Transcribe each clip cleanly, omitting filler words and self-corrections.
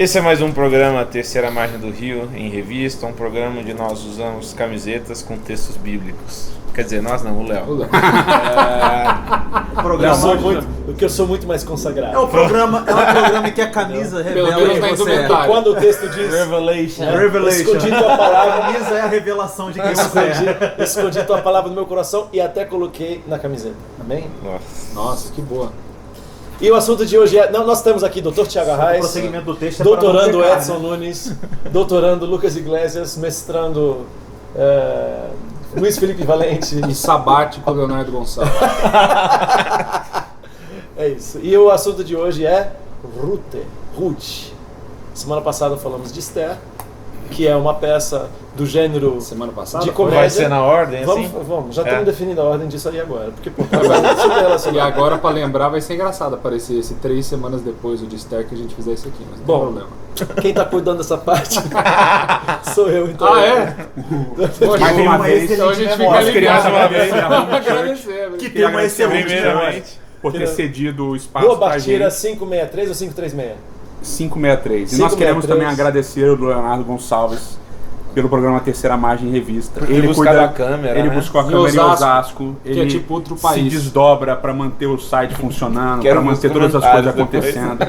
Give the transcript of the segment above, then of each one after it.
Esse é mais um programa Terceira Margem do Rio em Revista, um programa onde nós usamos camisetas com textos bíblicos. Quer dizer, nós não, o Léo. Porque eu sou muito mais consagrado. É um programa em que a camisa revela quem você é. Quando o texto diz Revelation. Escondi tua palavra, A camisa é a revelação de quem você é. escondi tua palavra no meu coração e até coloquei na camiseta. Amém? Nossa, que boa. E o assunto de hoje é... Nós temos aqui Dr. Tiago Arraes, O prosseguimento do texto é doutorando para não pecar, Edson Nunes, doutorando Lucas Iglesias, mestrando Luiz Felipe Valente. E sabático Leonardo Gonçalves. É isso. E o assunto de hoje é Ruth. Semana passada falamos de Esther, que é uma peça do gênero Semana passada? de comédia. Vai ser na ordem, assim? Vamos. Já estamos definindo a ordem disso aí agora. Porque, pô, é super E relacionado. agora, pra lembrar, vai ser engraçado aparecer esse 3 semanas depois do de Esther que a gente fizer isso aqui, mas não tem Bom, problema. Quem tá cuidando dessa parte sou eu, então. Ah, é? Mais uma vez, então a gente fica memória. ligado. uma vez, Agradecer. Que tem uma excelente Primeiramente, por ter cedido o espaço Rua pra Bartira gente. 563 ou 536? 563. E 563. nós queremos também agradecer o Leonardo Gonçalves pelo programa Terceira Margem Revista. Ele buscava a câmera, Ele né? buscou a Em câmera em Osasco, Osasco. que é Ele tipo outro se país. desdobra para manter o site funcionando, Quero para manter uns todas as coisas comentários acontecendo.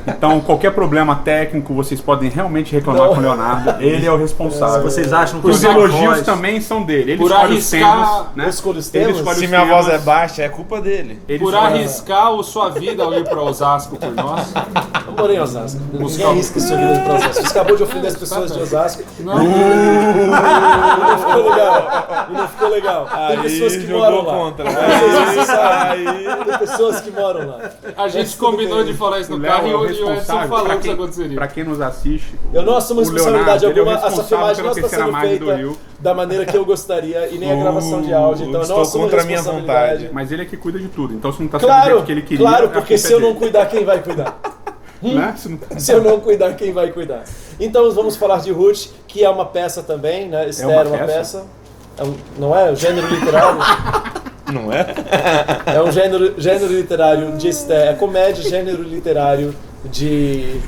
Então, qualquer problema técnico, vocês podem realmente reclamar com o Leonardo. Ele é o responsável. Se vocês acham que Os a elogios voz- também são dele. Ele Por escolhe os arriscar- temas, né? Eu escolho os Ele temas? escolhe se os minha voz é temas. baixa, é culpa dele. Ele Por escolhe- arriscar a sua vida ao ir pra Osasco por nós. Eu morei em Osasco. Ninguém Buscar- arrisca sua vida pra Osasco. Você acabou de ofender as pessoas de Osasco. Não. Não ficou legal. Não ficou legal. Tem pessoas que moram lá. contra. Não sei se você sabe. Tem pessoas que moram lá. A gente Mas tudo combinou bem. de falar isso O no Léo carro é e o o Edson responsável. falou Pra que isso quem- aconteceria. Pra quem nos assiste, Eu não assumo o responsabilidade Leonardo, ele é o alguma. Essa responsável filmagem pela não está Terceira sendo Margem do feita Rio. da maneira que eu gostaria e nem a gravação de áudio. Então eu não estou assumo contra a minha responsabilidade. vontade. mas ele é que cuida de tudo. Então, se não tá sendo do Claro, jeito que ele queria, claro, a porque culpa se é eu não dele. cuidar, quem vai cuidar? Né? Se não tá- Se eu não cuidar, quem vai cuidar? Então vamos falar de Ruth, que é uma peça também, né? Esther é uma peça. Não é? O gênero literário. Não é? É um gênero literário de Esther. É comédia, gênero literário de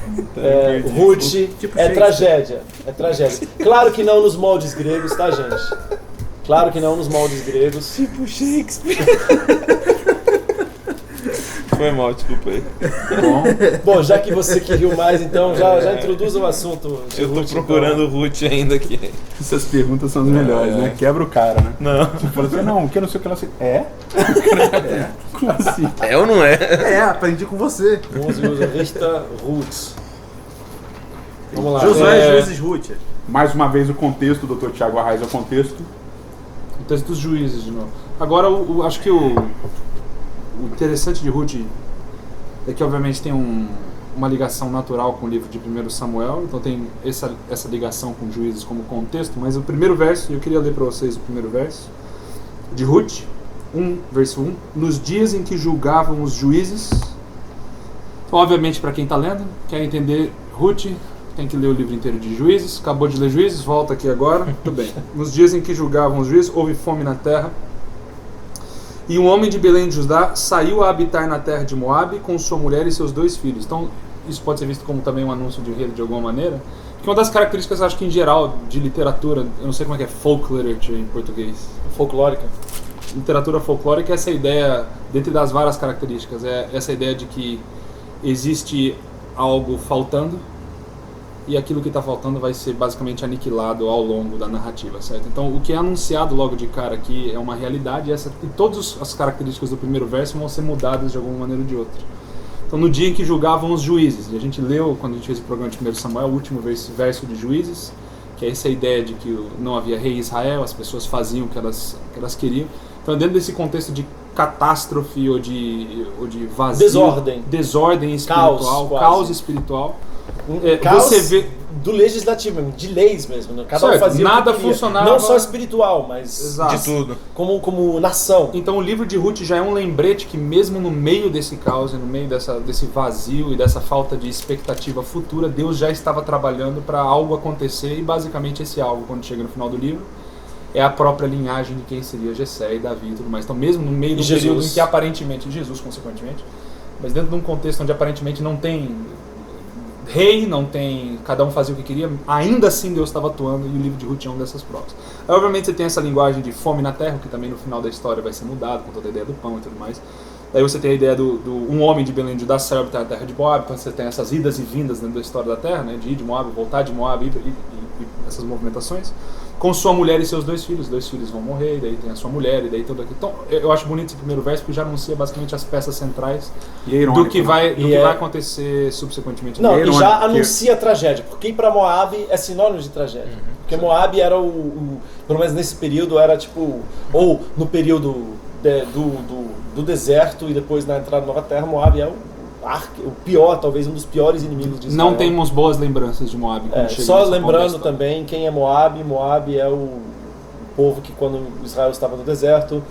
Ruth. Tipo É Shakespeare. tragédia. É tragédia. Claro que não nos moldes gregos, tá, gente? Claro que não nos moldes gregos. Tipo Shakespeare. Foi mal, desculpa aí. Bom, já que você que riu mais, então já introduza o assunto. de Eu tô Ruth, procurando Ruth ainda aqui. Essas perguntas são as melhores, né? Quebra o cara, né? Não. Tipo, fala assim, não, que não sei o que ela... É? Como assim? É ou não é? É, aprendi com você. Então. Vamos usar Rita Ruth. Vamos lá. Josué Juízes Ruth. Mais uma vez o contexto, o Dr. Tiago Arraes é o contexto. O texto dos juízes de novo. Agora, acho que o interessante de Ruth é que obviamente tem uma ligação natural com o livro de 1 Samuel, então tem essa ligação com juízes como contexto, mas o primeiro verso, eu queria ler para vocês o primeiro verso, de Ruth, verso 1, nos dias em que julgavam os juízes, obviamente para quem está lendo, quer entender Ruth, tem que ler o livro inteiro de Juízes, acabou de ler Juízes, volta aqui agora, tudo bem. Nos dias em que julgavam os juízes, houve fome na terra, e um homem de Belém de Judá saiu a habitar na terra de Moabe com sua mulher e seus 2 filhos. Então, isso pode ser visto como também um anúncio de enredo de alguma maneira. Porque uma das características, acho que em geral, de literatura, eu não sei como é que é folk literature em português. Folclórica. Literatura folclórica é essa ideia, dentre das várias características, é essa ideia de que existe algo faltando e aquilo que está faltando vai ser basicamente aniquilado ao longo da narrativa, certo? Então, o que é anunciado logo de cara aqui é uma realidade e todas as características do primeiro verso vão ser mudadas de alguma maneira ou de outra. Então, no dia em que julgavam os juízes, e a gente leu, quando a gente fez o programa de 1 Samuel, o último verso de Juízes, que é essa ideia de que não havia rei em Israel, as pessoas faziam o que elas queriam. Então, dentro desse contexto de catástrofe ou de vazio, desordem espiritual, caos espiritual, Caos você vê do legislativo, de leis mesmo, né? Cada um certo, fazia nada o que queria. funcionava. Não só espiritual, mas Exato. De tudo. como nação. Então o livro de Ruth já é um lembrete que mesmo no meio desse caos, no meio desse vazio e dessa falta de expectativa futura, Deus já estava trabalhando para algo acontecer, e basicamente esse algo, quando chega no final do livro, é a própria linhagem de quem seria Jessé e Davi e tudo mais. Então mesmo no meio do período em que aparentemente, Jesus consequentemente, mas dentro de um contexto onde aparentemente não tem rei, não tem... Cada um fazia o que queria, ainda assim Deus estava atuando e o livro de Ruth é uma dessas provas. Aí, obviamente você tem essa linguagem de fome na terra, que também no final da história vai ser mudado, com toda a ideia do pão e tudo mais. Daí você tem a ideia do um homem de Belém de Judá saiu da terra de Moab, quando você tem essas idas e vindas dentro da história da terra, né, de ir de Moab, voltar de Moab e essas movimentações, com sua mulher e seus 2 filhos. 2 filhos vão morrer, e daí tem a sua mulher, e daí tudo aquilo. Então, eu acho bonito esse primeiro verso, porque já anuncia basicamente as peças centrais E é irônico, do que né? vai acontecer subsequentemente. Não, É e irônico, já porque- anuncia a tragédia, porque ir pra Moab é sinônimo de tragédia. Porque Moab era pelo menos nesse período, era tipo, ou no período do deserto e depois na entrada da Nova Terra, Moab é o pior, talvez um dos piores inimigos de Israel. Não temos boas lembranças de Moab. quando chega Só nesse ponto da lembrando história. também quem é Moab. Moab é o povo que quando Israel estava no deserto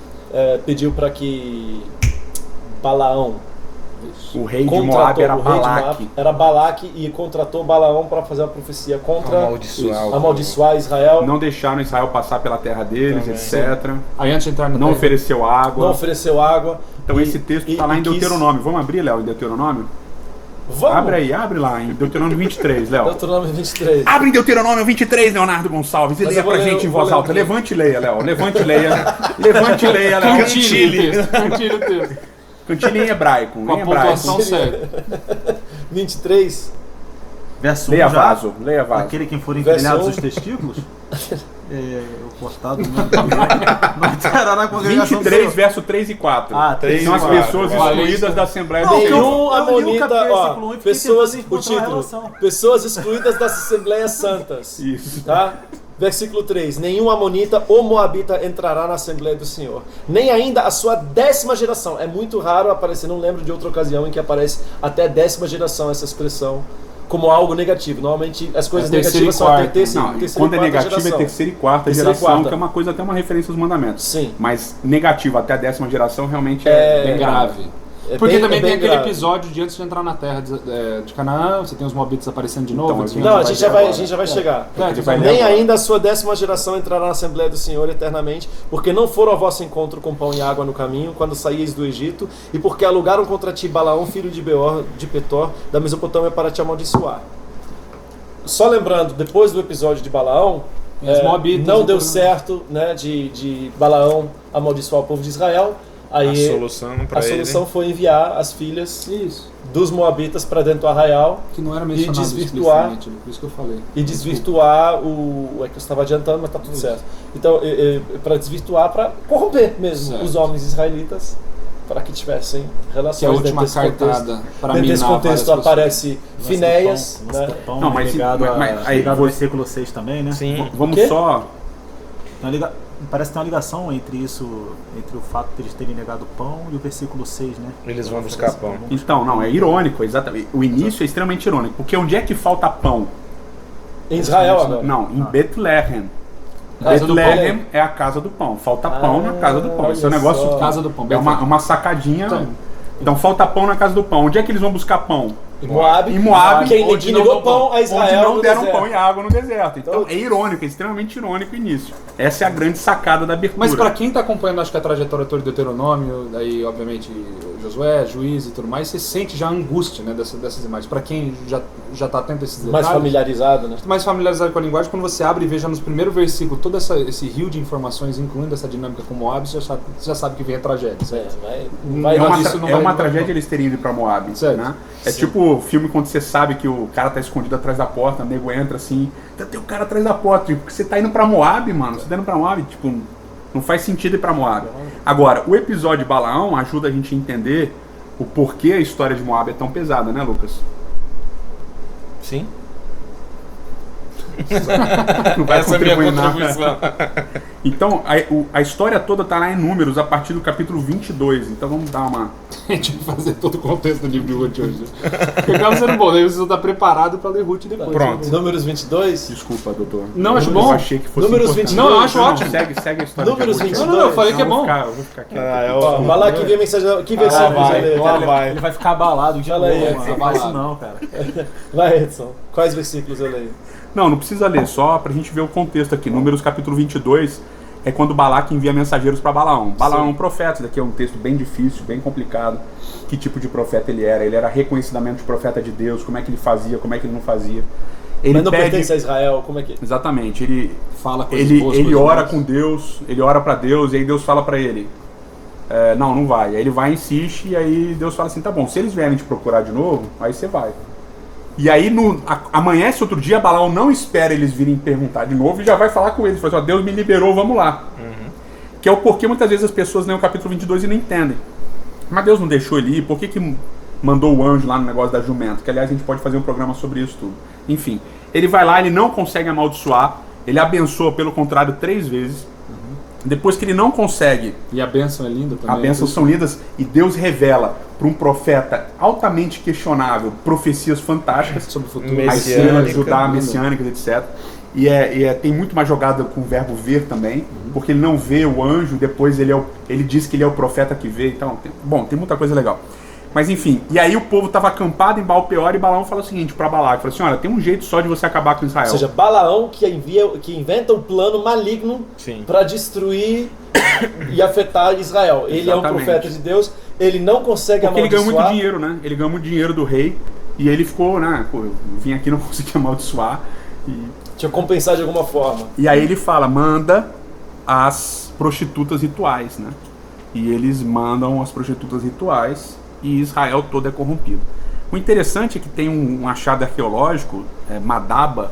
pediu para que Balaão O rei de contratou Moab era o rei de Balaque. Moab, era Balaque, e contratou Balaão para fazer uma profecia contra amaldiçoar Israel. Não deixaram Israel passar pela terra deles, Também. etc. Aí antes de entrar no Não texto, ofereceu água. Não ofereceu água. Então E- esse texto e- está lá e em quis- Deuteronômio. Vamos abrir, Léo, em Deuteronômio? Vamos! Abre lá, em Deuteronômio 23, Léo. Deuteronômio 23. Abre em Deuteronômio 23, Leonardo Gonçalves, e Mas leia eu vou pra ler- gente em eu vou voz ler alta. aqui. Levante e leia, Léo. Levante e leia. Levante e leia, Léo. Cantile o texto. Cantile o texto. Cantile em hebraico. Com a Em hebraico. pontuação certa. 23. Verso 1 Leia já. vaso, leia vaso. Aquele quem for Verso empilhados 1. os testículos, o cortado não entrará na congregação do 23, Senhor. verso 3 e 4. Ah, 3 São e as 4. pessoas Olha, excluídas da Assembleia do Não, Senhor. Nenhum eu li o amonita, versículo 1 e fiquei pessoas, tentando o encontrar a título, relação. pessoas excluídas das Assembleias Santas. Isso. Tá? Versículo 3. Nenhum amonita ou moabita entrará na Assembleia do Senhor. Nem ainda a sua 10ª geração. É muito raro aparecer, não lembro de outra ocasião em que aparece até 10ª geração essa expressão como algo negativo. Normalmente as coisas É terceira e negativas são até quarta. terceira, Não, terceira quando e é quarta negativo geração. é terceira e quarta Terceira e geração, quarta. que é uma coisa até uma referência aos mandamentos. Sim. Mas negativo até a 10ª geração realmente é É grave. É Porque bem- também é tem bem aquele grave. episódio de antes de entrar na terra de Canaã, você tem os moabitas aparecendo de novo. Então, assim, Não, a vai gente ver já vai, agora. a gente já vai chegar. Ele vai ler Nem agora. ainda a sua 10ª geração entrará na Assembleia do Senhor eternamente, porque não foram ao vosso encontro com pão e água no caminho, quando saíeis do Egito, e porque alugaram contra ti Balaão, filho de Beor, de Petor, da Mesopotâmia, para te amaldiçoar. Só lembrando, depois do episódio de Balaão, E os moabitas não e deu tudo, né? certo, né, de Balaão amaldiçoar o povo de Israel. Aí A solução pra a solução ele. foi enviar as filhas Isso. dos moabitas para dentro do arraial Que não era mencionado desvirtuar- explicitamente, por isso que eu falei. e desvirtuar é que eu estava adiantando, mas tá tudo certo. Então, para desvirtuar, para corromper mesmo Certo. os homens israelitas, para que tivessem relações. Que é a dentro última desse contexto. cartada para Dentro desse minar contexto várias aparece Finéias, O lance né? do pão Não, é mas- ligado mas- aí ligado ao você- versículo 6 também, né? Sim. Vamos O quê? só. Parece que tem uma ligação entre isso, entre o fato de eles terem negado o pão e o versículo 6, né? Eles vão buscar pão. Então, não, é irônico, exatamente. O início é extremamente irônico, porque onde é que falta pão? Em Israel agora. Não, em Bethlehem. Casa do Bethlehem pão. é a casa do pão. Falta pão na casa do pão. Esse é um olha negócio. só. Casa do pão. É uma sacadinha. Então falta pão na casa do pão. Onde é que eles vão buscar pão? Em Moab, Em Moab, quem onde que não negou deu pão. pão a Israel onde não no deram deserto. pão e água no deserto. Então Então- é irônico, é extremamente irônico o início. Essa é a grande sacada da abertura. Mas para quem está acompanhando, acho que a trajetória toda de Deuteronômio, daí obviamente Josué, Juiz e tudo mais, você sente já a angústia, né, dessas imagens. Para quem já está atento a esses detalhes, Mais familiarizado, né? mais familiarizado com a linguagem, quando você abre e veja nos primeiros versículos todo esse rio de informações, incluindo essa dinâmica com Moab, você já sabe que vem a tragédia. Certo? Vai É uma, isso não é vai uma mudar, tragédia não. eles terem ido pra Moab, Certo. né? É tipo o filme quando você sabe que o cara tá escondido atrás da porta, o nego entra assim, tem o cara atrás da porta, tipo, porque você tá indo pra Moab, mano, você tá indo pra Moab, tipo, não faz sentido ir pra Moab. Agora, o episódio de Balaão ajuda a gente a entender o porquê a história de Moab é tão pesada, né, Lucas? Sim. Não vai Essa é a minha contribuir nada. contribuição. Então, a história toda tá lá em Números, a partir do capítulo 22, então vamos dar uma... A gente vai fazer todo o contexto do livro de Ruth hoje. Porque acaba sendo bom, daí você está preparado para ler Ruth depois. Pronto. Números 22. Desculpa, doutor. Não, acho Eu bom. achei que fosse Números importante. 22. Não, eu acho ótimo. Segue a história Números de Ruth. 22. Não, eu falei que é Eu vou bom. ficar- eu vou ficar quieto. Ah, é Ó, o... vai lá que vem a mensagem. Que versículo vai, você lê? lá vai. Ele vai ficar abalado de Fala novo, aí, mano. Edson, Não faz isso não, cara. Vai, Edson. Quais versículos eu leio? Não, não precisa ler, só pra gente ver o contexto aqui. Números capítulo 22 é quando Balaque envia mensageiros para Balaão. Balaão é um profeta, isso daqui é um texto bem difícil, bem complicado. Que tipo de profeta ele era? Ele era reconhecidamente profeta de Deus, como é que ele fazia, como é que ele não fazia. Ele Mas não pertence a Israel, como é que... Exatamente, ele Fala coisas ele, boas, ele coisas ora boas. com Deus, ele ora para Deus, e aí Deus fala para ele, não vai. Aí ele vai e insiste, e aí Deus fala assim, tá bom, se eles vierem te procurar de novo, aí você vai. E aí amanhece outro dia, Balaão não espera eles virem perguntar de novo e já vai falar com eles, fala assim, ó, Deus me liberou, vamos lá. Que é o porquê muitas vezes as pessoas leem o capítulo 22 e não entendem. Mas Deus não deixou ele ir, por que mandou o anjo lá no negócio da jumenta? Que aliás a gente pode fazer um programa sobre isso tudo. Enfim, ele vai lá, ele não consegue amaldiçoar, ele abençoa pelo contrário 3 vezes. Depois que ele não consegue, E a bênção é linda também. as bênçãos são lindas e Deus revela para um profeta altamente questionável profecias fantásticas Sobre o futuro. as Messiânica, cenas de Judá, lindo. messiânicas, etc. E tem muito mais jogada com o verbo ver também, porque ele não vê o anjo, depois ele diz que ele é o profeta que vê, então, tem muita coisa legal. Mas enfim, e aí o povo estava acampado em Baal-Peor e Balaão fala o seguinte para Balaque, fala assim, olha, tem um jeito só de você acabar com Israel. Ou seja, Balaão que inventa um plano maligno Sim. para destruir e afetar Israel. Ele é um Exatamente. profeta de Deus, ele não consegue Porque ele ganhou amaldiçoar. muito dinheiro, né? Ele ganhou muito dinheiro do rei e ele ficou, né? Pô, eu vim aqui e não consegui amaldiçoar. Tinha que compensar de alguma forma. E aí ele fala, manda as prostitutas rituais, né? E eles mandam as prostitutas rituais e Israel todo é corrompido. O interessante é que tem um achado arqueológico, Madaba,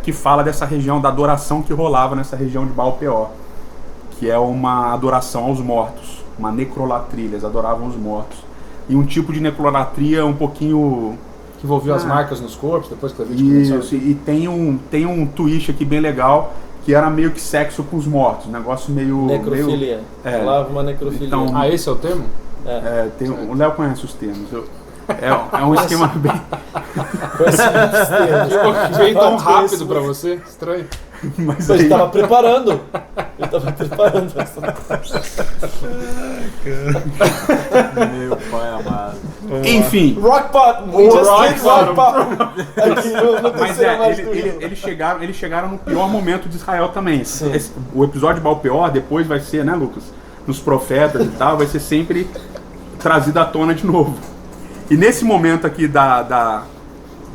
que fala dessa região, da adoração que rolava nessa região de Baal-Peor, que é uma adoração aos mortos, uma necrolatria, eles adoravam os mortos. E um tipo de necrolatria um pouquinho... Que envolveu as marcas nos corpos, depois que a gente Isso, e tem um twist aqui bem legal, que era meio que sexo com os mortos, um negócio meio... Necrofilia. Falava uma necrofilia. Então, Ah, esse é o termo? o Léo conhece os termos. É um esquema bem... Que veio tão rápido pra você? Estranho. Mas Ele aí, estava preparando. Ele estava preparando. Meu pai amado. enfim, Rock bottom! We just did rock bottom! Aqui no mas terceira mais do eles chegaram no pior momento de Israel também. O episódio de Baal-Peor depois vai ser, né, Lucas? Nos profetas e tal, vai ser sempre trazido à tona de novo. E nesse momento aqui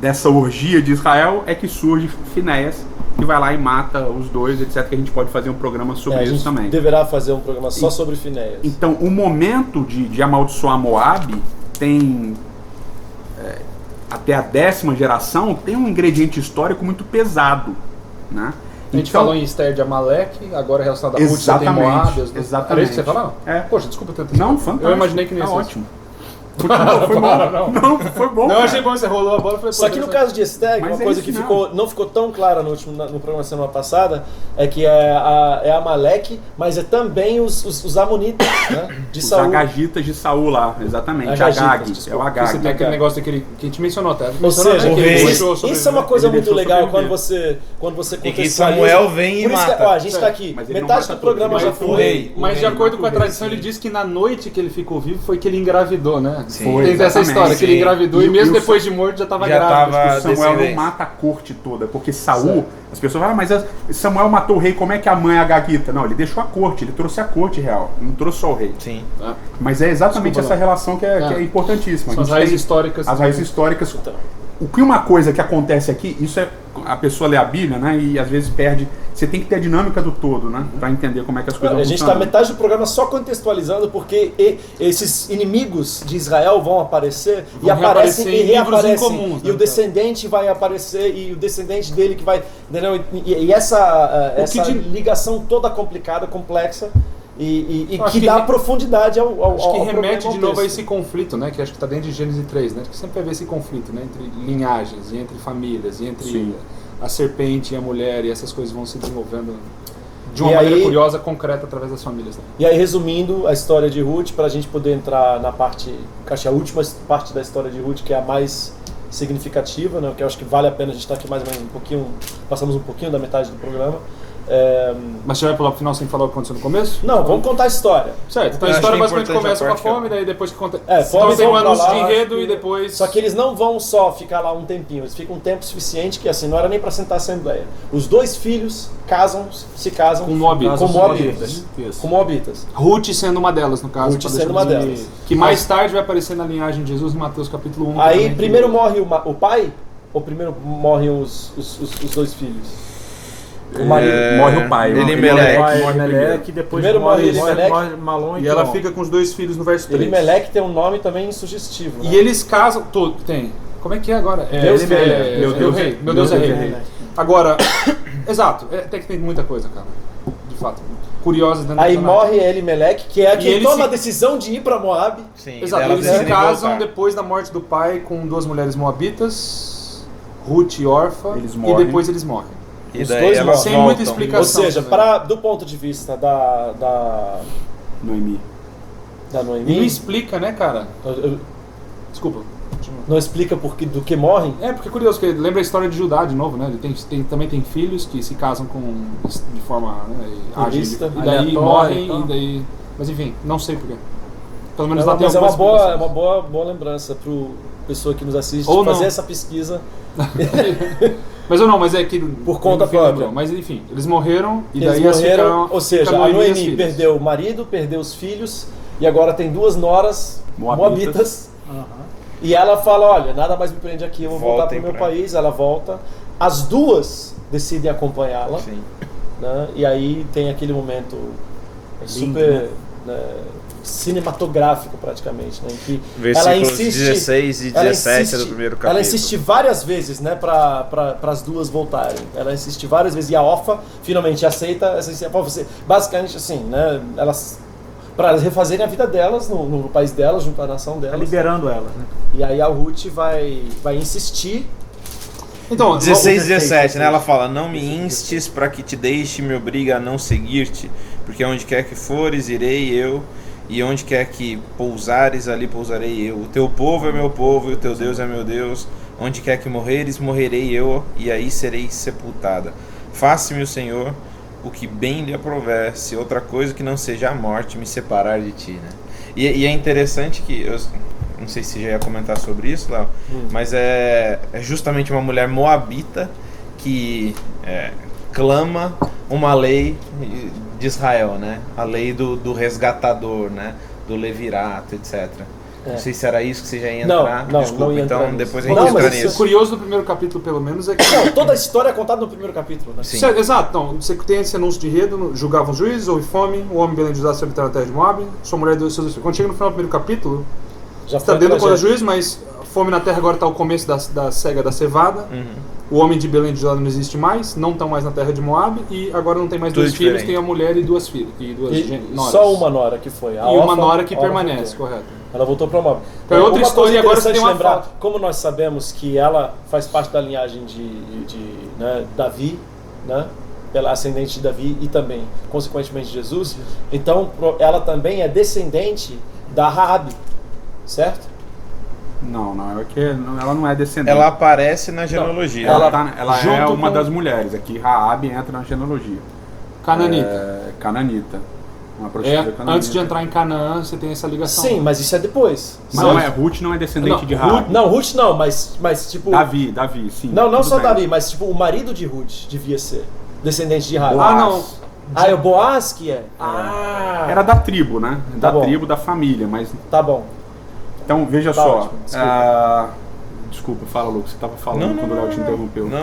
dessa orgia de Israel é que surge Finéias, que vai lá e mata os dois, etc. Que a gente pode fazer um programa sobre a isso gente também. deverá fazer um programa só sobre Finéias. Então, o momento de amaldiçoar Moabe tem, até a 10ª geração, tem um ingrediente histórico muito pesado, né? A gente falou em Esther de Amaleque, agora relacionado a Ruth, você tem Exatamente, Moab. exatamente. Era isso que você falou? É. Poxa, desculpa ter Não, fantástico. Eu imaginei que não ia Tá ser ótimo. Foi bom. Não, foi bom. Não, cara. achei bom, você rolou a bola e falei, Só que no caso de Esther, Mas uma é coisa isso que mesmo. não ficou tão clara no programa da semana passada é que é Amaleque, mas é também os Amonitas, né? De Os Saul. Agagitas de Saul lá, exatamente. Agagitas, Agag, é desculpa. o Você Agag. tem aquele negócio daquele que a gente mencionou até. Ou seja, o rei. isso é uma coisa Ele muito deixou legal sobreviver. quando você E que contextualiza. Samuel vem e Por isso que, mata. ó, a gente tá aqui, Mas ele não metade mata do todos, programa ele já mata foi. o rei. Mas de rei acordo com a mata o rei, tradição, sim. ele diz que na noite que ele ficou vivo foi que ele engravidou, né? Sim. Tem essa Exatamente, história, que ele sim. engravidou e E mesmo o depois de morto já estava Já grávido. tava- O Samuel não descendência. mata a corte toda, porque Saul, as pessoas falam, mas Samuel matou o rei, como é que a mãe é Agagita? Não, ele deixou a corte, ele trouxe a corte real, não trouxe só o rei. Sim. Mas é exatamente Desculpa, essa relação que é Ah. importantíssima. São A as gente raízes tem históricas. As raízes históricas. Então. O que uma coisa que acontece aqui, isso é a pessoa lê a Bíblia, né, e às vezes perde. Você tem que ter a dinâmica do todo, né, para entender como é que as coisas A vão gente está funcionando. metade do programa só contextualizando porque esses inimigos de Israel vão aparecer e Vão aparecem reaparecer e em livros reaparecem. incomuns, E né? o descendente vai aparecer e o descendente dele que vai. Entendeu? E essa que de- ligação toda complicada, complexa e Acho que que dá re- profundidade ao Acho que ao remete problema, de novo a ao esse conflito, né? Que acho que está dentro de Gênesis 3, né? Que sempre vai haver esse conflito, né? Entre linhagens, e entre famílias, e entre Sim. a serpente e a mulher, e essas coisas vão se desenvolvendo de uma E maneira aí- curiosa, concreta, através das famílias. Né? E aí, resumindo a história de Ruth, para a gente poder entrar na parte, acho que a última parte da história de Ruth, que é a mais significativa, né, que eu acho que vale a pena a gente estar aqui mais ou menos um pouquinho, passamos um pouquinho da metade do programa. Mas você vai pular pro final sem falar o que aconteceu no começo? Não, vamos contar a história. Certo, então a Eu história achei basicamente importante começa a com a parte que fome, daí depois que conta. É, Então fome tem um vão pra anúncio lá, de enredo e depois. Só que eles não vão só ficar lá um tempinho, eles ficam um tempo suficiente que assim, não era nem pra sentar a assembleia. Os dois filhos se casam Com Moabitas. com Moabitas. Isso. Com Moabitas. Ruth sendo uma delas, no caso. Ruth pra sendo deixar uma bem- delas. Que mais tarde vai aparecer na linhagem de Jesus em Mateus capítulo 1. Aí também, primeiro que- morre o pai ou primeiro morrem os dois filhos? O marido. Morre o pai. Elimelec. Morre morre Elimelec, depois Primeiro morre morre Elimelec. Malom E ela fica com os dois filhos no verso 3. Elimelec tem um nome também sugestivo. Né? E eles casam. Tem. Como é que é agora? Deus meu Deus Deus, rei. Meu Deus é rei. rei. Agora, exato, até que tem muita coisa, cara. De fato. Curiosa dentro Aí do personagem. morre Elimelec, que é E quem ele toma se- a decisão de ir pra Moab. Sim, Exato, elas eles se decidem casam voltar. depois da morte do pai com duas mulheres moabitas, Ruth e Orfa, Eles e morrem. depois eles morrem. E Os daí dois elas morrem. Sem voltam. muita explicação. Ou seja, também. do ponto de vista da Noemi. da E não Noemi, explica, né, cara? Desculpa. continua. não explica do que morrem. É, porque é curioso, porque lembra a história de Judá de novo, né? Ele também tem filhos que se casam de forma, né, Ilícita, e daí aleatória morrem, e tal. e daí... Mas enfim, não sei porquê. Pelo Mas menos lá tem é uma algumas explicações. boa lembrança pro pessoa que nos assiste Ou fazer não. essa pesquisa. Mas é que... Por conta enfim, própria. lembrou. Mas enfim, eles morreram e Eles daí elas morreram, ficaram... ou seja, fica a e as Noemi filhas. perdeu o marido, perdeu os filhos e agora tem duas noras moabitas. E ela fala, olha, nada mais me prende aqui, eu vou voltar Voltem pro meu pra- país. Ela volta. As duas decidem acompanhá-la. Sim. Né? E aí tem aquele momento Lindo, super né, cinematográfico praticamente, né? Em que Versículos 16 e 17 do primeiro capítulo. Ela insiste várias vezes, né, para as duas voltarem. Ela insiste várias vezes e a Orfa finalmente aceita essa você basicamente assim, né, elas para refazerem a vida delas no país delas, junto à nação Tá delas. liberando ela, né? E aí a Ruth vai insistir. Então, 16 e 16, 17, né? Ela fala: não me instes para que te deixe, me obriga a não seguir-te, porque onde quer que fores, irei eu, e onde quer que pousares, ali pousarei eu. O teu povo é meu povo, e o teu Deus é meu Deus. Onde quer que morreres, morrerei eu, e aí serei sepultada. Faça-me o Senhor o que bem lhe aprouver, se outra coisa que não seja a morte me separar de ti, né? E é interessante que eu não sei se já ia comentar sobre isso, Léo, mas é justamente uma mulher moabita que clama uma lei de Israel, né? A lei do resgatador, né? Do levirato, etc. Não sei se era isso que você já ia entrar. Não, Desculpa, não ia então entrar nisso. depois a Não, gente mas entra isso- o nisso. curioso do primeiro capítulo, pelo menos, é que... Não, toda a história é contada no primeiro capítulo, né? Sim. Certo, exato, então, você tem esse anúncio de enredo, julgavam os juízes, houve fome, o homem Belém de Judá se habitar na terra de Moab, sua mulher e dois seus filhos. Quando chega no final do primeiro capítulo, Já está foi dentro do tragédia. juízo, mas a fome na terra agora está o começo da cega da cevada. O homem de Belém de Judá não existe mais, não estão mais na terra de Moab, e agora não tem mais Tudo dois filhos, diferente. tem a mulher e duas filhas. E duas E noras. só uma nora que foi. A E uma órfã- nora que a órfã permanece, voltou. correto. Ela voltou para Moab. Então é outra Uma história, coisa e agora você interessante tem uma lembrar, foto. como nós sabemos que ela faz parte da linhagem de né, Davi, né, pela ascendente de Davi e também, consequentemente, de Jesus, então ela também é descendente da Raabe, certo? Não, é que ela não é descendente. Ela aparece na genealogia. Ela é junto uma com- das mulheres. Aqui Raabe entra na genealogia. Cananita. Cananita. Uma prostituta cananita. Antes de entrar em Canaã, você tem essa ligação. Sim, mas isso é depois. Mas não é, Ruth não é descendente Não, de Raabe. Não, Ruth não, mas tipo... Davi, sim. Não tudo só bem. Davi, mas tipo o marido de Ruth devia ser descendente de Raabe. Boaz. Ah, não. Ah, é o Boaz que é? Ah, Era da tribo, né? Tá Da bom. tribo, da família, mas... tá bom. Então, veja Tá só. ótimo, desculpa. Desculpa, fala, Lucas. Você estava falando quando o Léo te interrompeu. Não.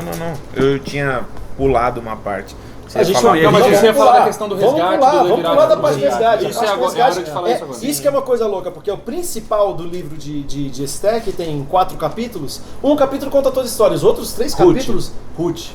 Eu tinha pulado uma parte. Você A ia gente falar- Não, mas vamos você ia falar pular. da questão do Vamos resgate, pular, do vamos levirado, pular da do parte do resgate. resgate. Isso Acho é que o agora, é hora de resgate falar isso agora. Isso que é uma coisa louca, porque o principal do livro de Esther, que tem 4 capítulos, um capítulo conta toda a história, os outros 3 Ruth. capítulos... Ruth.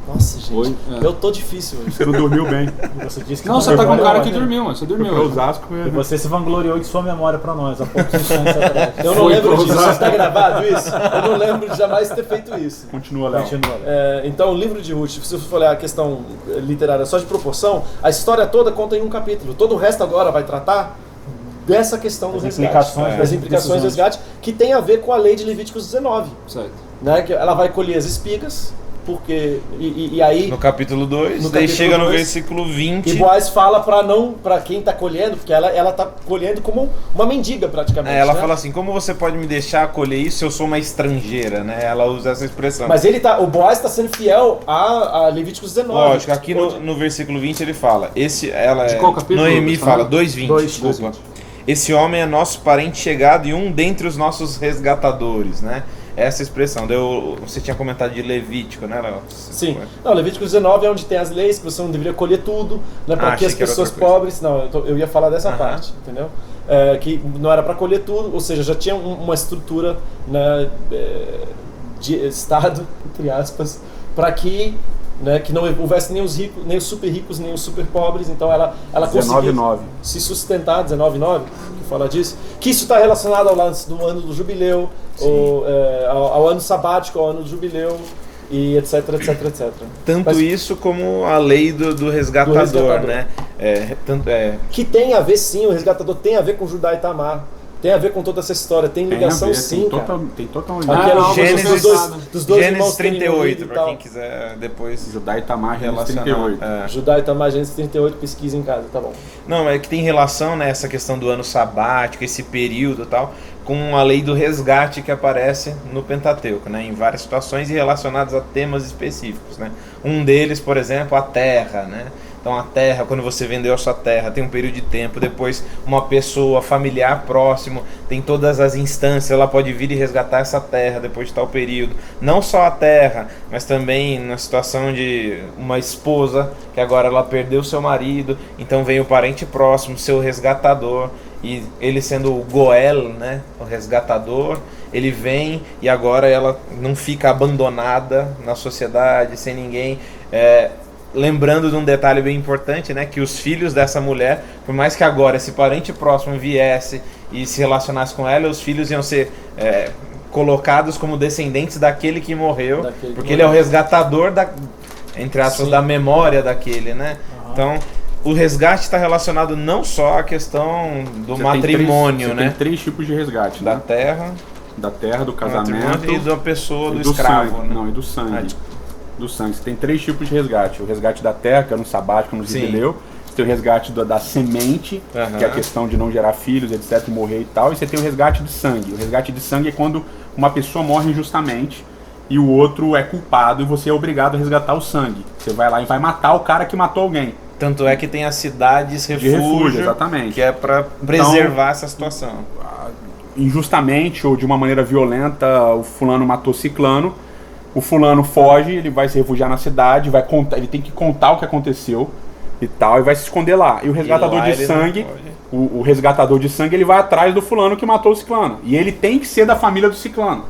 Nossa, gente, Oi, é. eu tô difícil hoje. Você não dormiu bem. E você disse que Não, você tá com um memória cara é que ótima. dormiu, mano. Você Foi pra dormiu. Osasco. E você se vangloriou de sua memória pra nós há poucos instantes atrás. Eu não Foi lembro pra disso, usar. está gravado isso? Eu não lembro de jamais ter feito isso. Continua, Léo. Continua. Então, o livro de Ruth, se você for olhar a questão literária só de proporção, a história toda conta em um capítulo. Todo o resto agora vai tratar dessa questão do Das resgate. implicações Das das implicações do decisões. resgate, que tem a ver com a lei de Levíticos 19. Certo. Né? Que ela vai colher as espigas porque... E aí... No capítulo 2, No daí capítulo chega no 2, versículo 20. E Boaz fala pra quem tá colhendo, porque ela tá colhendo como uma mendiga praticamente. Ela né? fala assim, como você pode me deixar colher isso se eu sou uma estrangeira, né? Ela usa essa expressão. Mas o Boaz tá sendo fiel a Levíticos 19. Lógico, aqui no versículo 20 ele fala, De qual capítulo? Noemi fala, 2:20, 2:20. desculpa. Esse homem é nosso parente chegado e um dentre os nossos resgatadores, né? Essa expressão. Você tinha comentado de Levítico, né, Léo? Sim. Não, Levítico 19 é onde tem as leis que você não deveria colher tudo, né, para que as pessoas pobres... Não, eu ia falar dessa parte, entendeu? Que não era para colher tudo, ou seja, já tinha uma estrutura, né, de Estado, entre aspas, para que, né, que não houvesse nem os ricos, nem os super ricos, nem os super pobres. Então ela conseguia se sustentar, 19:9, que fala disso. Que isso está relacionado ao lance do ano do jubileu, ao ano sabático, ao ano do jubileu, e etc, etc, etc. Tanto isso como a lei do resgatador, né? Que tem a ver, sim, o resgatador tem a ver com Judá e Tamar. Tem a ver com toda essa história, tem ligação sim, cara. Tem total Gênesis, dos dois Gênesis 38, e pra tal. quem quiser depois. Judá e Tamar, Gênesis relacionar. 38. Judá e Tamar, Gênesis 38, pesquisa em casa, tá bom. Não, é que tem relação, né, essa questão do ano sabático, esse período e tal, com a lei do resgate que aparece no Pentateuco, né, em várias situações e relacionadas a temas específicos, né. Um deles, por exemplo, a terra, né. Então a terra, quando você vendeu a sua terra, tem um período de tempo, depois uma pessoa familiar próximo, tem todas as instâncias, ela pode vir e resgatar essa terra depois de tal período. Não só a terra, mas também na situação de uma esposa, que agora ela perdeu seu marido, então vem o parente próximo, seu resgatador, e ele sendo o Goel, né, o resgatador, ele vem e agora ela não fica abandonada na sociedade, sem ninguém. Lembrando de um detalhe bem importante, né, que os filhos dessa mulher, por mais que agora esse parente próximo viesse e se relacionasse com ela, os filhos iam ser colocados como descendentes daquele que morreu, porque ele é o resgatador entre aspas, da memória daquele, né? Então, o resgate está relacionado não só à questão do matrimônio, né? Tem 3 tipos de resgate, da né? terra, do casamento e da pessoa, do escravo, sangue, né? Não, e do sangue. Do sangue. Você tem 3 tipos de resgate. O resgate da terra, que é no sabático, no jubileu. Você tem o resgate da semente, que é a questão de não gerar filhos, etc, morrer e tal. E você tem o resgate de sangue. O resgate de sangue é quando uma pessoa morre injustamente e o outro é culpado e você é obrigado a resgatar o sangue. Você vai lá e vai matar o cara que matou alguém. Tanto é que tem as cidades refúgio, exatamente. Que é para preservar essa situação. Injustamente ou de uma maneira violenta, o fulano matou ciclano. O fulano foge, ele vai se refugiar na cidade, vai contar, ele tem que contar o que aconteceu e tal, e vai se esconder lá. E o resgatador de sangue, o resgatador de sangue, ele vai atrás do fulano que matou o ciclano. E ele tem que ser da família do ciclano.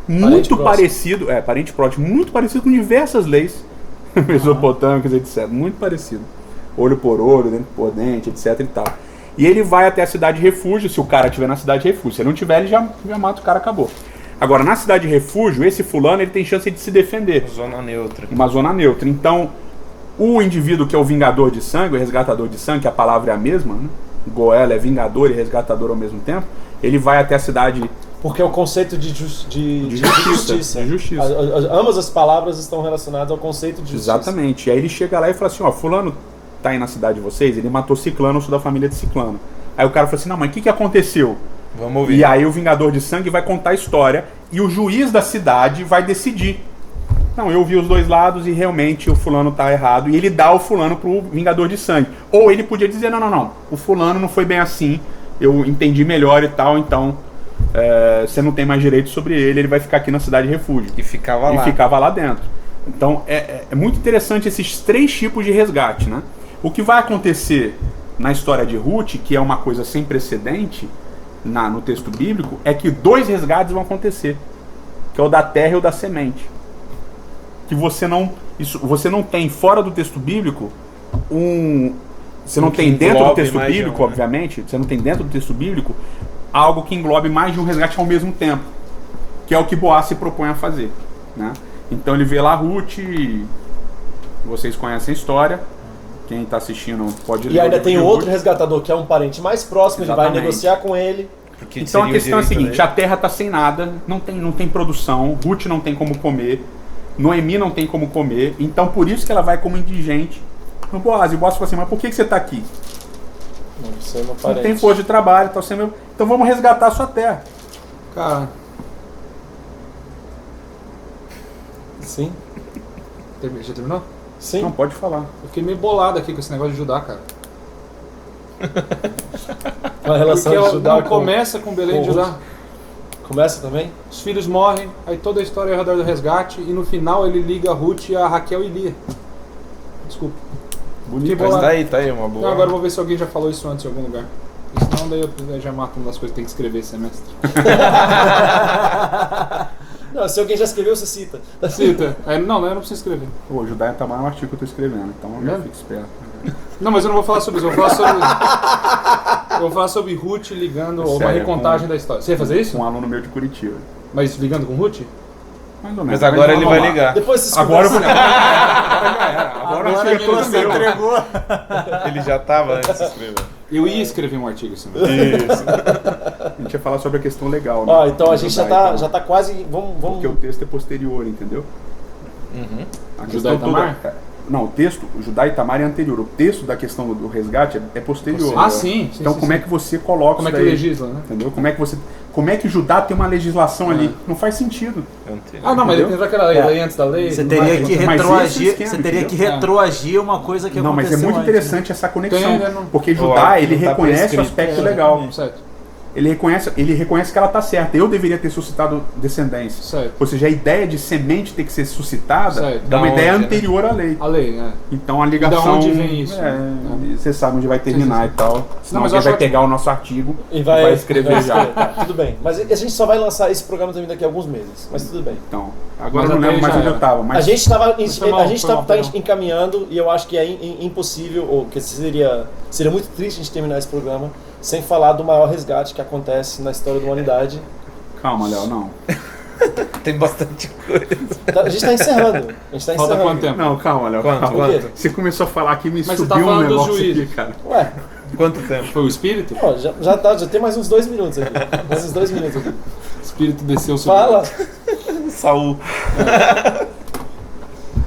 Muito parecido, parente próximo, muito parecido com diversas leis mesopotâmicas, etc. Muito parecido. Olho por olho, dente por dente, etc e tal. E ele vai até a cidade de refúgio, se o cara estiver na cidade de refúgio. Se ele não tiver, ele já mata o cara, acabou. Agora, na cidade de refúgio, esse fulano ele tem chance de se defender. Zona neutra. Uma zona neutra. Então, o indivíduo que é o vingador de sangue, o resgatador de sangue, que a palavra é a mesma, né? Goel é vingador e resgatador ao mesmo tempo, ele vai até a cidade... Porque é o conceito de justiça. De justiça. Ambas as palavras estão relacionadas ao conceito de justiça. Exatamente. E aí ele chega lá e fala assim, fulano tá aí na cidade de vocês, ele matou ciclano, eu sou da família de ciclano. Aí o cara fala assim, não, mas o que aconteceu? Vamos ouvir. E aí o vingador de sangue vai contar a história e o juiz da cidade vai decidir. Não, eu vi os dois lados e realmente o fulano tá errado. E ele dá o fulano pro vingador de sangue. Ou ele podia dizer, não, o fulano não foi bem assim, eu entendi melhor e tal, então você não tem mais direito sobre ele vai ficar aqui na cidade de refúgio. E ficava lá dentro. Então é muito interessante esses 3 tipos de resgate, né? O que vai acontecer na história de Ruth, que é uma coisa sem precedente no texto bíblico, é que 2 resgates vão acontecer, que é o da terra e o da semente. Que você não tem fora do texto bíblico você não tem dentro do texto bíblico, obviamente, você não tem dentro do texto bíblico algo que englobe mais de um resgate ao mesmo tempo, que é o que Boaz se propõe a fazer, né? Então ele vê lá Ruth, vocês conhecem a história, quem está assistindo pode ler. E ainda tem outro resgatador que é um parente mais próximo, Exatamente. Ele vai negociar com ele. Então a questão é a seguinte, a terra está sem nada, não tem produção, Ruth não tem como comer, Noemi não tem como comer, então por isso que ela vai como indigente no Boaz. E o Boaz fala assim, mas por que você está aqui? Não sei, meu Não parente. tem força de trabalho, então vamos resgatar a sua terra. Cara, Sim, já terminou? sim. Não, pode falar. Eu fiquei meio bolado aqui com esse negócio de Judá, cara. Uma relação Porque de Judá não com... começa com Belém de com Judá. Começa também? Os filhos morrem, aí toda a história é ao redor do resgate, e no final ele liga a Ruth a Raquel e Lia. Desculpa. Bonito. Mas bolado. tá aí, uma boa. Não, agora eu vou ver se alguém já falou isso antes em algum lugar. Porque senão daí eu já mato uma das coisas que tem que escrever esse semestre. Não, se alguém já escreveu, você cita. Cita. Não, eu não preciso escrever. O Judá e Tamar é um artigo que eu tô escrevendo, então já Mesmo? fica esperto. Não, mas eu não vou falar sobre isso, eu vou falar sobre. Eu vou falar sobre Ruth ligando uma Sério, recontagem da história. Você ia fazer isso? Com um aluno meu de Curitiba. Mas ligando com Ruth? Mais ou menos. Mas agora ele vai vamos lá. ligar. Depois vocês Agora eu vou. conversam. Agora já era. Agora o artigo é todo meu. entregou. Ele já tava antes de escrever. Eu ia escrever um artigo assim. Isso. A gente ia falar sobre a questão legal, né? Ó, então a gente Judá, já tá quase... Vamos... Porque o texto é posterior, entendeu? A Judá e questão Tamar? Não, o texto, o Judá e Tamar é anterior. O texto da questão do resgate é posterior. Ah, sim. Então como é que você coloca Como é isso que daí? legisla, né? Entendeu? Como é que Judá tem uma legislação ali? Não faz sentido. Ah, não, mas ele Entendeu? tem aquela lei antes da lei. Você não teria vai- que Mas esse é o retroagir, esquema, você teria que entendeu? retroagir uma coisa que Não, mas é aconteceu muito antes, né? interessante essa conexão. Tem, né, não- Porque Ó, Judá, ele não tá reconhece o prescrito. aspecto legal. Certo, Ele reconhece que ela está certa. Eu deveria ter suscitado descendência. certo. Ou seja, a ideia de semente ter que ser suscitada Certo. é Da uma ideia onde, né? anterior à lei. A lei, né? Então a ligação. onde vem isso? Você sabe onde vai terminar Sim, sim. e tal. Senão mas eu alguém acho vai ótimo. pegar o nosso artigo E vai escrever já. Tá, tudo bem. Mas a gente só vai lançar esse programa também daqui a alguns meses. Mas tudo bem. Então, agora Mas eu não até lembro mais já onde eu era. estava. Mas A gente estava foi mal, tá perdão. encaminhando e eu acho que é impossível, ou que seria muito triste a gente terminar esse programa sem falar do maior resgate que acontece na história da humanidade. calma, Léo, não. Tem bastante coisa. A gente está encerrando. Falta quanto tempo? Não, calma, Léo. Quanto? calma. Quanto? Você começou a falar que me Mas você subiu tá um falando dos negócio aqui, juízes. cara. Ué, Quanto tempo? Foi o espírito? ó, já tem mais uns 2 minutos aqui. Mais uns 2 minutos aqui. O espírito desceu sobre Fala. Saul.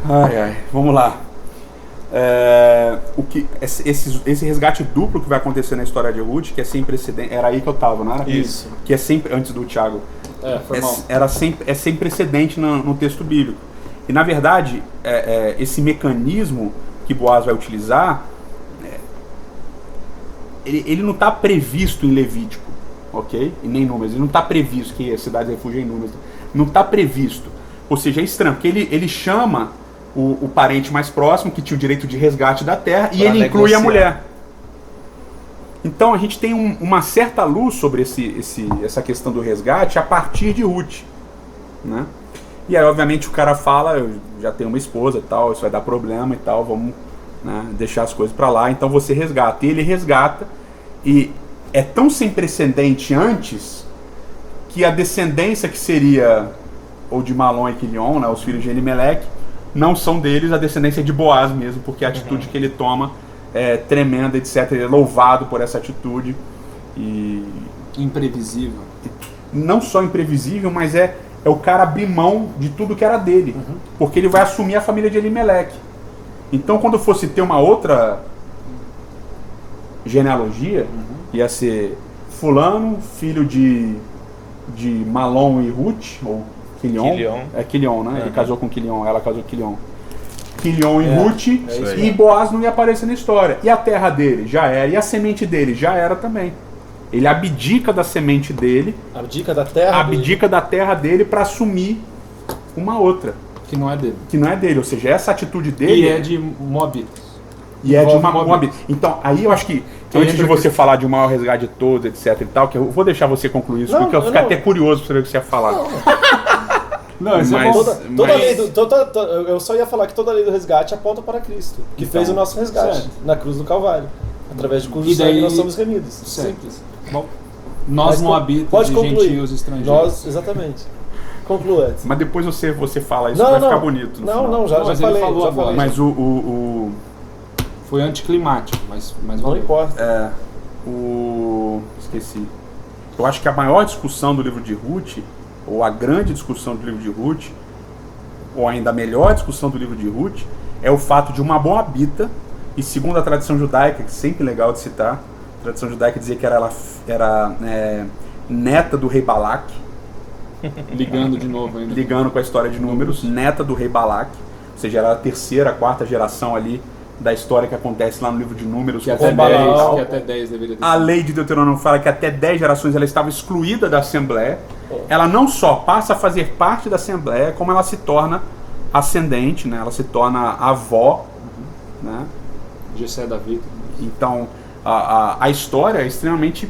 Ai, vamos lá. Esse resgate duplo que vai acontecer na história de Ruth, que é sem precedente. Era aí que eu tava, não era? Isso. Que é sempre, antes do Thiago, foi mal. é sem precedente no texto bíblico. E na verdade, esse mecanismo que Boaz vai utilizar, ele não está previsto em Levítico, ok? E nem em Números. Ele não está previsto que a cidade de refúgio é em Números. Não está previsto. Ou seja, é estranho, porque ele chama o parente mais próximo, que tinha o direito de resgate da terra, e Pra ele inclui a negociar. mulher. Então a gente tem uma certa luz sobre essa questão do resgate a partir de Ruth, né? E aí obviamente o cara fala, eu já tenho uma esposa e tal, isso vai dar problema e tal, vamos, né, deixar as coisas pra lá, então você resgata. E ele resgata, e é tão sem precedente antes, que a descendência que seria ou de Malom e Quilion, né, os filhos de Elimelec, não são deles, a descendência é de Boaz mesmo, porque a atitude que ele toma é tremenda, etc. Ele é louvado por essa atitude. E Imprevisível. não só imprevisível, mas é o cara abrir mão de tudo que era dele. Porque ele vai assumir a família de Elimelec. Então quando fosse ter uma outra genealogia, ia ser fulano, filho de Malom e Ruth, ou Quilion. Quilion. É Quilion, né? Ele casou com Quilion, ela casou com Quilion. Quilion e Ruth, isso aí. e Boaz não ia aparecer na história. E a terra dele já era, e a semente dele já era também. Ele abdica da semente dele, Abdica da terra. abdica da terra dele para assumir uma outra, Que não é dele. que não é dele. Ou seja, essa atitude dele E é de Moabitas. e é de uma envolve Moab. Então, aí eu acho que Aí antes de entra você falar de um maior resgate de todos, etc e tal, que eu vou deixar você concluir isso, Não, porque eu não, fico não. até curioso pra saber o que você ia falar. Não, isso Mas- é bom. Toda lei eu só ia falar que toda lei do resgate aponta para Cristo, que Então, fez o nosso resgate certo. na cruz do Calvário, através de cujo E daí- sangue nós somos remidos. Certo. Simples. Bom, nós Mas Moabitas pode e concluir. gentios estrangeiros. Nós, exatamente. Conclua, Edson. Mas depois você fala isso, Não, vai não. ficar bonito. no Não, final. não, já Mas ele falei. falou Já agora. falei. Mas o Foi anticlimático, mas Não valeu. importa. esqueci. Eu acho que a maior discussão do livro de Ruth, ou a grande discussão do livro de Ruth, ou ainda a melhor discussão do livro de Ruth, é o fato de uma moabita, e segundo a tradição judaica, que é sempre legal de citar, a tradição judaica dizia que ela era neta do rei Balaque, Ligando de novo ainda. ligando com a história de Números, neta do rei Balaque, ou seja, era a terceira, quarta geração ali da história que acontece lá no livro de Números. Que com até, Balaão. 10, que até 10 deveria ter A sido. lei de Deuteronômio fala que até 10 gerações ela estava excluída da Assembleia. Ela não só passa a fazer parte da Assembleia, como ela se torna ascendente, né? Ela se torna avó, né? Jessé Davi. Então, a história é extremamente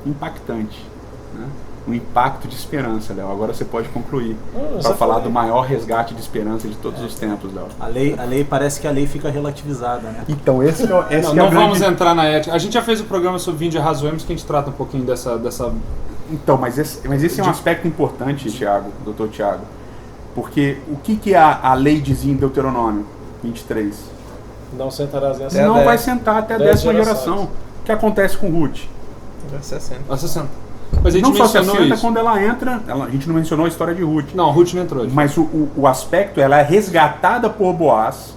impactante, né? Um impacto de esperança, Léo. Agora você pode concluir para só falar falei. do maior resgate de esperança de todos os tempos, Léo. A lei parece que a lei fica relativizada, né? Então, esse é o Não grande... vamos entrar na ética. A gente já fez o programa sobre Vinde e Arrazoemos, que a gente trata um pouquinho dessa Então, mas esse é um aspecto importante, Tiago, doutor Tiago. Porque o que a lei dizia em Deuteronômio 23? Não sentarás em Até Não 10. vai sentar até a 10 10ª gerações. geração. O que acontece com Ruth? Vai ser assim. a 60. Mas a gente Não só se mencionou assenta isso. quando ela entra, a gente não mencionou a história de Ruth. Não, Ruth não entrou. Mas o aspecto, ela é resgatada por Boaz.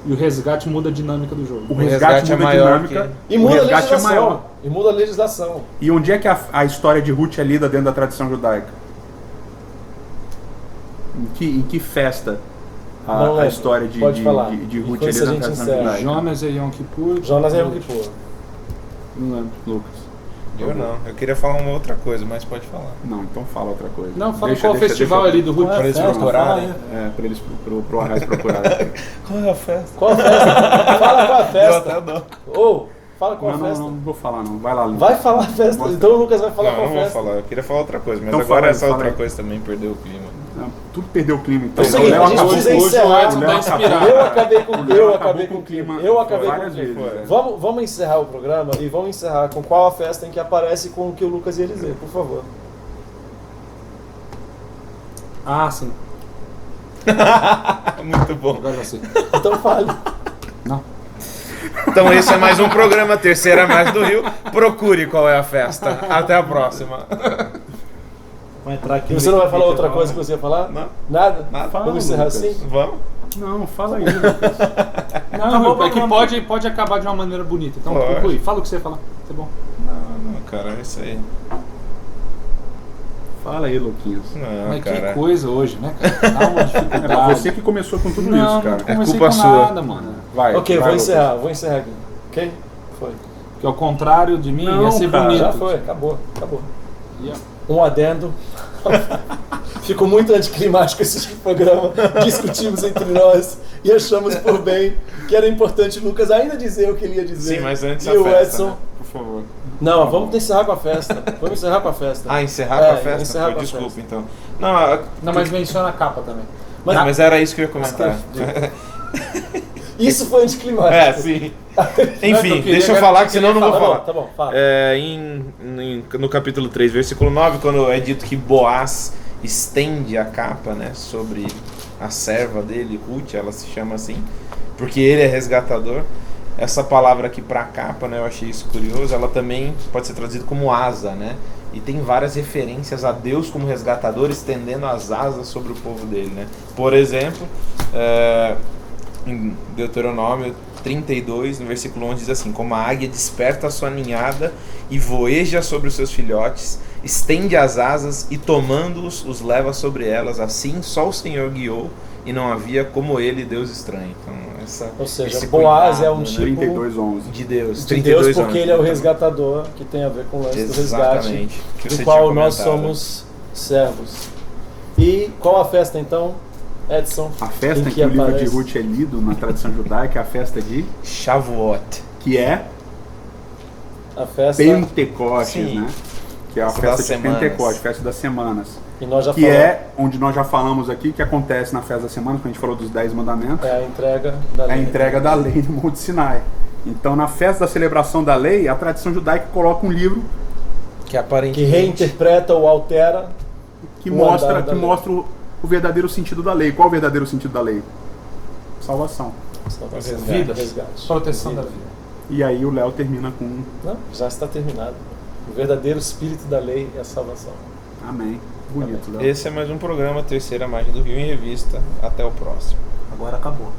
E o resgate muda a dinâmica do jogo. O resgate resgate é muda a maior dinâmica. E o muda a resgate é legislação. maior. E muda a legislação. E onde é que a história de Ruth é lida dentro da tradição judaica? Em que festa Não a lembro. história de Pode falar. de Ruth Com é isso lida a na gente tradição encerra. judaica? Jonas e Yom Kippur. Jonas é Yom Kippur. Não lembro. Lucas. Eu não. Eu queria falar uma outra coisa, mas pode falar. Não, então fala outra coisa. Não, fala Deixa- qual deixa- festival deixa- ali do Ruth. Qual é a Pra eles festa? procurarem. Fala aí. Pra eles pro Arraiz procurarem. Qual é a festa? Qual a festa? Fala qual a festa. dó. Ou, fala qual a Não, festa. não vou falar não. Vai lá, Lucas. Vai falar a festa. Mostra. Então o Lucas vai falar Não, qual não a vou festa. falar. Eu queria falar outra coisa, mas Então agora fala aí, essa fala outra aí. coisa também perdeu o clima. Tudo perdeu o clima, então. É o seguinte, Léo a gente acabou- precisa hoje encerrar. o Edson tá inspirado. Eu acabei com Léo eu acabou acabei com com o clima eu acabei com várias vezes, né? Vamos encerrar o programa e vamos encerrar com qual a festa em que aparece com o que o Lucas ia dizer, por favor. Ah, sim. Muito bom. Agora já sei. Então fale. Não. Então esse é mais um programa Terceira Mais do Rio. Procure qual é a festa. Até a próxima. Vai entrar aqui. E você não vai falar outra coisa que você ia falar? Não. Nada? Nada. Vamos encerrar Lucas. assim? Vamos? Não, fala aí, Lucas. Não, é que pode acabar de uma maneira bonita. Então, Pode. conclui. Fala o que você ia falar. Tá bom. Não, cara, é isso aí. Fala aí, Luquinhos. Não, Mas cara. que coisa hoje, né, cara? Dá uma É dificuldade. você que começou com tudo não, isso, não cara. comecei culpa com sua. nada, mano. Vai. Ok, vai, vou Lucas. encerrar aqui. Ok? Foi. Que ao contrário de mim, Não, ia ser cara. bonito. Já foi, acabou. Ia- Um adendo. Ficou muito anticlimático esse programa. Discutimos entre nós e achamos por bem que era importante o Lucas ainda dizer o que ele ia dizer. Sim, mas antes e a o festa, Edson. né? Por favor. Não, vamos encerrar com a festa. Vamos encerrar com a festa. Ah, encerrar É, com a festa? encerrar Pô, com a desculpa, festa. então. Não, Não, mas menciona a capa também. mas era isso que eu ia comentar. Isso foi anticlimático. É, sim. Não, Enfim, eu queria- deixa eu falar, que senão eu não vou Tá bom, falar. tá bom, fala. No capítulo 3, versículo 9, quando é dito que Boaz estende a capa, né, sobre a serva dele, Ruth, ela se chama assim, porque ele é resgatador. Essa palavra aqui para capa, né, eu achei isso curioso, ela também pode ser traduzida como asa, né? E tem várias referências a Deus como resgatador, estendendo as asas sobre o povo dele, né? Por exemplo, em Deuteronômio 32, no versículo 11, diz assim: como a águia desperta a sua ninhada e voeja sobre os seus filhotes, estende as asas e tomando-os, os leva sobre elas. Assim só o Senhor guiou e não havia como ele Deus estranho. Então, Ou seja, esse Boaz cuidado, é um né? tipo 32:11. de Deus. de Deus 32 porque anos, ele é o então. resgatador, que tem a ver com o lance do resgate, Exatamente. Que você do qual tinha nós comentado. somos servos. E qual a festa então, Edson? A festa em em que o livro de aparece- Ruth é lido na tradição judaica é a festa de... Shavuot. que é A festa, Pentecostes, Sim. né? Que é a Festa festa das de semanas. Pentecostes, festa das semanas. e nós já Que falamos, é onde nós já falamos aqui, que acontece na festa das semanas, quando a gente falou dos 10 mandamentos, é a entrega da é a lei. entrega da lei no Monte Sinai. Então, na festa da celebração da lei, a tradição judaica coloca um livro Que aparentemente... que reinterpreta ou altera que O mostra, andar da que lei. mostra o verdadeiro sentido da lei. Qual o verdadeiro sentido da lei? Salvação. Vida. resgate. Proteção da vida. E aí o Léo termina com Não, já está terminado. O verdadeiro espírito da lei é a salvação. amém. Bonito, Léo. Esse é mais um programa Terceira Margem do Rio em Revista. Até o próximo. Agora acabou.